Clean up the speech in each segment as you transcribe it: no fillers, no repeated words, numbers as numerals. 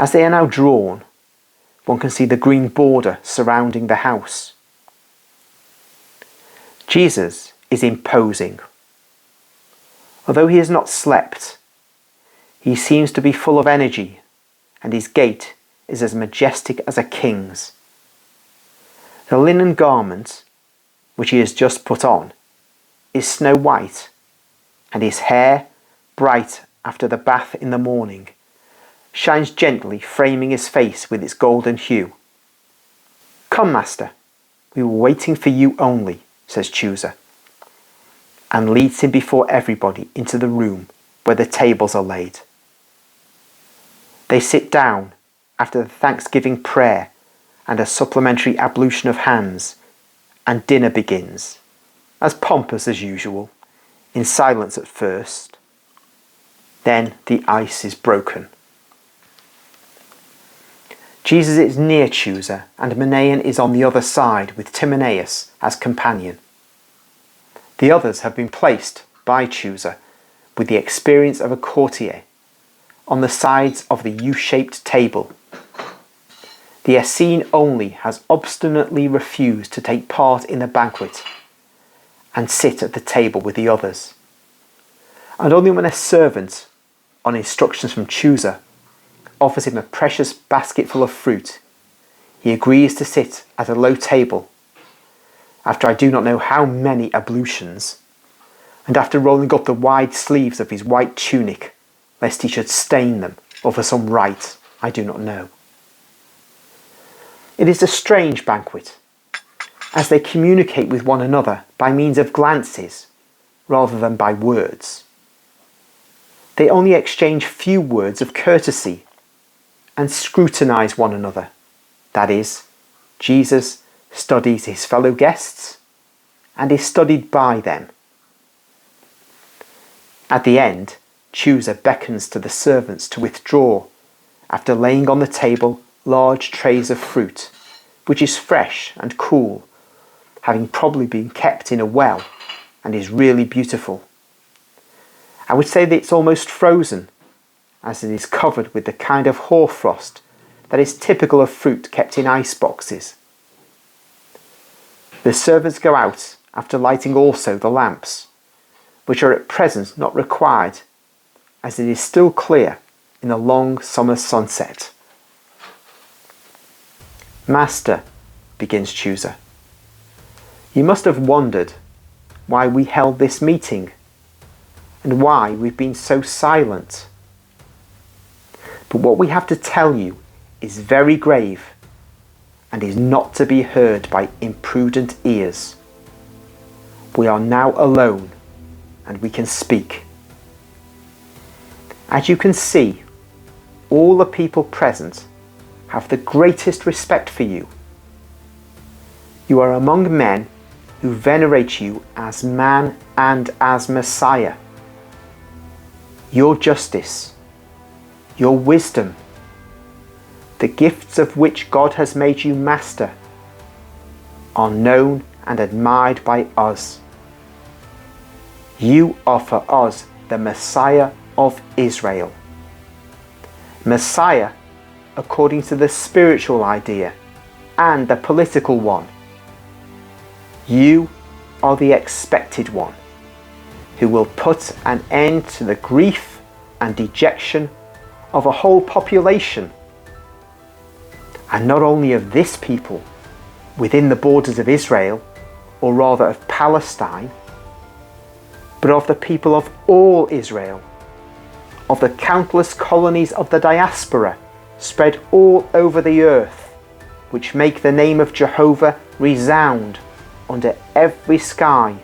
As they are now drawn, one can see the green border surrounding the house. Jesus is imposing. Although he has not slept, he seems to be full of energy, and his gait is as majestic as a king's. The linen garment, which he has just put on, is snow white, and his hair, bright after the bath in the morning, shines gently, framing his face with its golden hue. "Come, master, we were waiting for you only," says Chusa, and leads him before everybody into the room where the tables are laid. They sit down after the Thanksgiving prayer and a supplementary ablution of hands, and dinner begins, as pompous as usual, in silence at first. Then the ice is broken. Jesus is near Chusa, and Manaen is on the other side with Timaeus as companion. The others have been placed by Chusa, with the experience of a courtier, on the sides of the U-shaped table. The Essene only has obstinately refused to take part in the banquet and sit at the table with the others. And only when a servant, on instructions from Chusa, offers him a precious basketful of fruit, he agrees to sit at a low table, after I do not know how many ablutions, and after rolling up the wide sleeves of his white tunic, lest he should stain them, or for some rite I do not know. It is a strange banquet, as they communicate with one another by means of glances, rather than by words. They only exchange few words of courtesy, and scrutinize one another. That is, Jesus studies his fellow guests and is studied by them. At the end, Chusa beckons to the servants to withdraw after laying on the table large trays of fruit, which is fresh and cool, having probably been kept in a well, and is really beautiful. I would say that it's almost frozen, as it is covered with the kind of hoarfrost that is typical of fruit kept in ice boxes. The servants go out after lighting also the lamps, which are at present not required, as it is still clear in the long summer sunset. "Master," begins Chusa, "you must have wondered why we held this meeting, and why we've been so silent. But what we have to tell you is very grave, and is not to be heard by imprudent ears. We are now alone, and we can speak. As you can see, all the people present have the greatest respect for you. You are among men who venerate you as man and as Messiah. Your justice, your wisdom, the gifts of which God has made you master, are known and admired by us. You are for us the Messiah of Israel. Messiah according to the spiritual idea and the political one. You are the expected one, who will put an end to the grief and dejection of a whole population, and not only of this people within the borders of Israel, or rather of Palestine, but of the people of all Israel, of the countless colonies of the diaspora spread all over the earth, which make the name of Jehovah resound under every sky,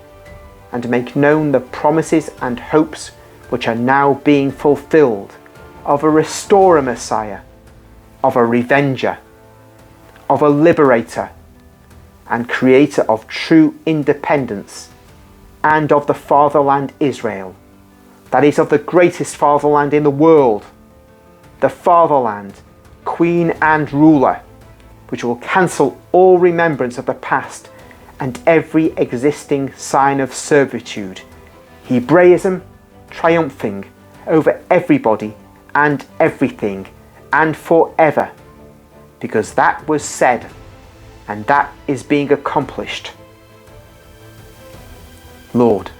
and make known the promises and hopes which are now being fulfilled of a restorer Messiah, of a revenger, of a liberator, and creator of true independence, and of the fatherland Israel, that is, of the greatest fatherland in the world, the fatherland, queen and ruler, which will cancel all remembrance of the past and every existing sign of servitude, Hebraism triumphing over everybody and everything, and forever, because that was said and that is being accomplished. Lord,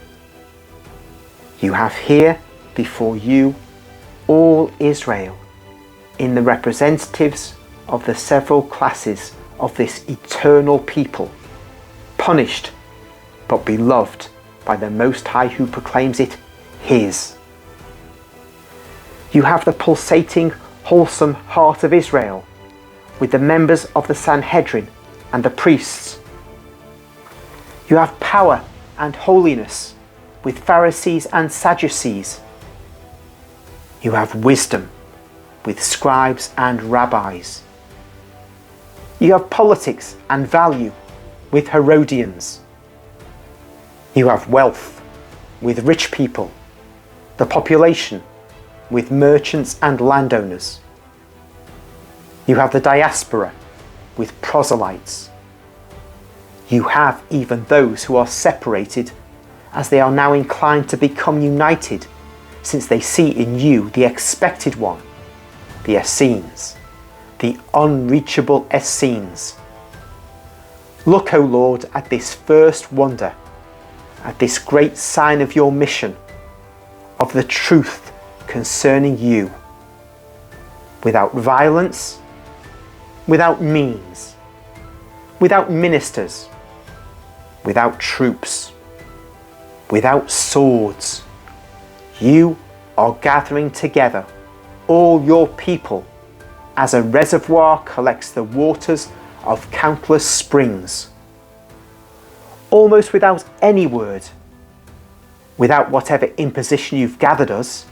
you have here before you all Israel in the representatives of the several classes of this eternal people, punished but beloved by the Most High, who proclaims it his. You have the pulsating, wholesome heart of Israel, with the members of the Sanhedrin and the priests. You have power and holiness, with Pharisees and Sadducees. You have wisdom, with scribes and rabbis. You have politics and value, with Herodians. You have wealth, with rich people, the population, with merchants and landowners. You have the diaspora, with proselytes. You have even those who are separated, as they are now inclined to become united, since they see in you the expected one, the Essenes, the unreachable Essenes. Look, O Lord, at this first wonder, at this great sign of your mission, of the truth concerning you, without violence, without means, without ministers, without troops, without swords. You are gathering together all your people as a reservoir collects the waters of countless springs. Almost without any word, without whatever imposition you've gathered us,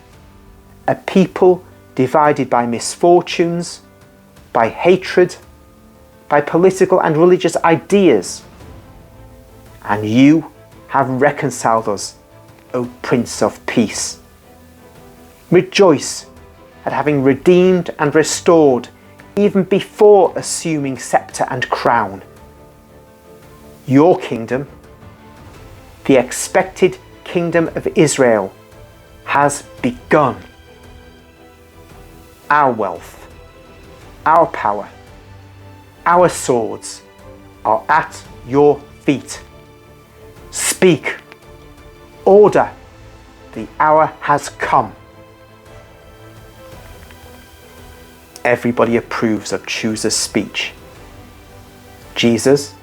a people divided by misfortunes, by hatred, by political and religious ideas. And you have reconciled us, O Prince of Peace. Rejoice at having redeemed and restored even before assuming scepter and crown. Your kingdom, the expected kingdom of Israel, has begun. Our wealth, our power, our swords are at your feet. Speak. Order. The hour has come. Everybody approves of Chooser's speech. Jesus,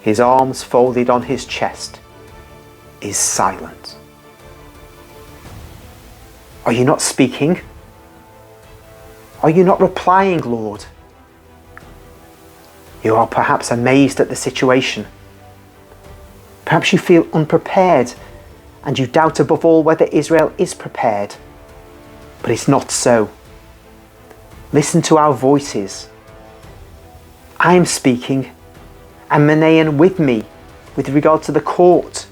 his arms folded on his chest, is silent. Are you not speaking? Are you not replying, Lord? You are perhaps amazed at the situation. Perhaps you feel unprepared, and you doubt above all whether Israel is prepared. But it's not so. Listen to our voices. I am speaking, and Manaen with me with regard to the court.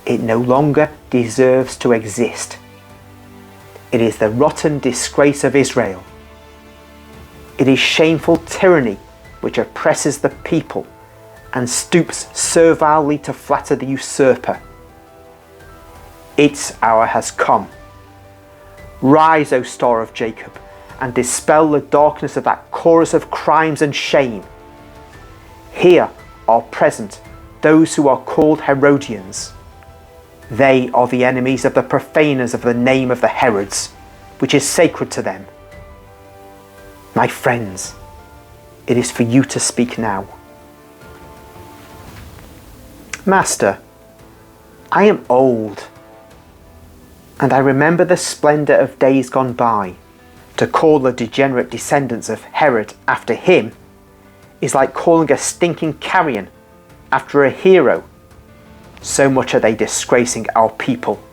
It no longer deserves to exist. It is the rotten disgrace of Israel. It is shameful tyranny which oppresses the people and stoops servilely to flatter the usurper. Its hour has come. Rise, O Star of Jacob, and dispel the darkness of that chorus of crimes and shame. Here are present those who are called Herodians. They are the enemies of the profaners of the name of the Herods, which is sacred to them. My friends, it is for you to speak now. Master, I am old, and I remember the splendour of days gone by. To call the degenerate descendants of Herod after him is like calling a stinking carrion after a hero. So much are they disgracing our people.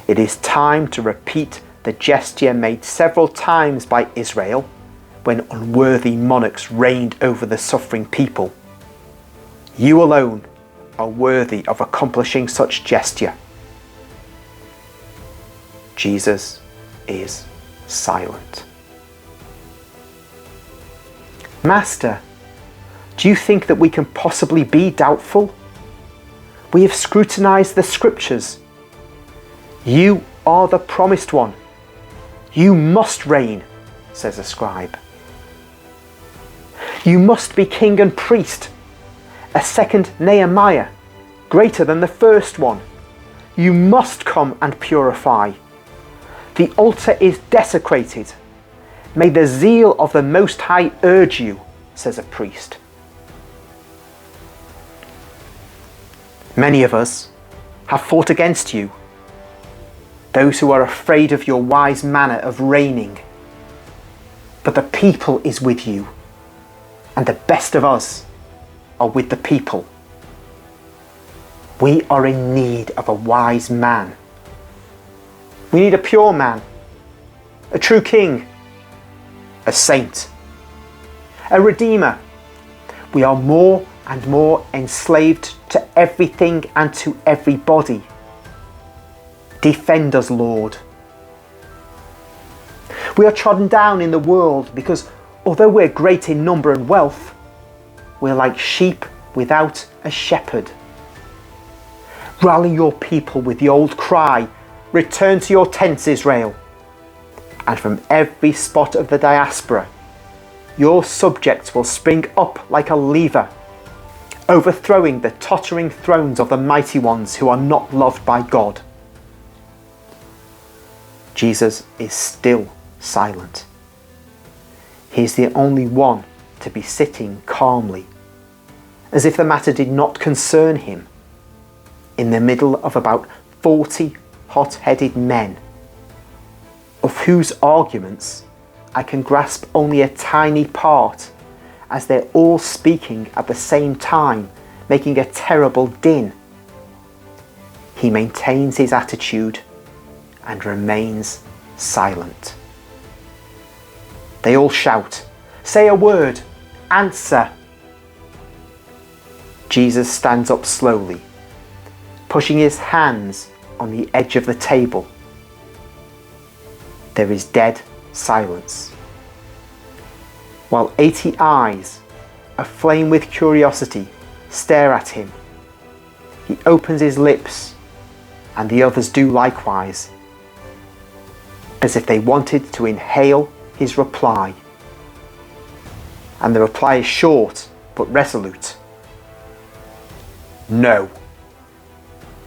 It is time to repeat the gesture made several times by Israel when unworthy monarchs reigned over the suffering people. You alone are worthy of accomplishing such gesture. Jesus is silent. Master, do you think that we can possibly be doubtful? We have scrutinized the scriptures. You are the promised one You must reign, says a scribe. You must be king and priest, a second Nehemiah, greater than the first one. You must come and purify. The altar is desecrated. May the zeal of the Most High urge you, says a priest. Many of us have fought against you, those who are afraid of your wise manner of reigning. But the people is with you, and the best of us are with the people. We are in need of a wise man. We need a pure man, a true king, a saint, a redeemer. We are more and more enslaved to everything and to everybody. Defend us, Lord. We are trodden down in the world because although we're great in number and wealth, we're like sheep without a shepherd. Rally your people with the old cry, return to your tents, Israel. And from every spot of the diaspora, your subjects will spring up like a lever, overthrowing the tottering thrones of the mighty ones who are not loved by God. Jesus is still silent. He is the only one to be sitting calmly, as if the matter did not concern him, in the middle of about 40 hot-headed men, of whose arguments I can grasp only a tiny part, as they're all speaking at the same time, making a terrible din. He maintains his attitude and remains silent. They all shout, "Say a word, answer." Jesus stands up slowly, pushing his hands on the edge of the table. There is dead silence. While 80 eyes, aflame with curiosity, stare at him, he opens his lips, and the others do likewise, as if they wanted to inhale his reply. And the reply is short but resolute. No.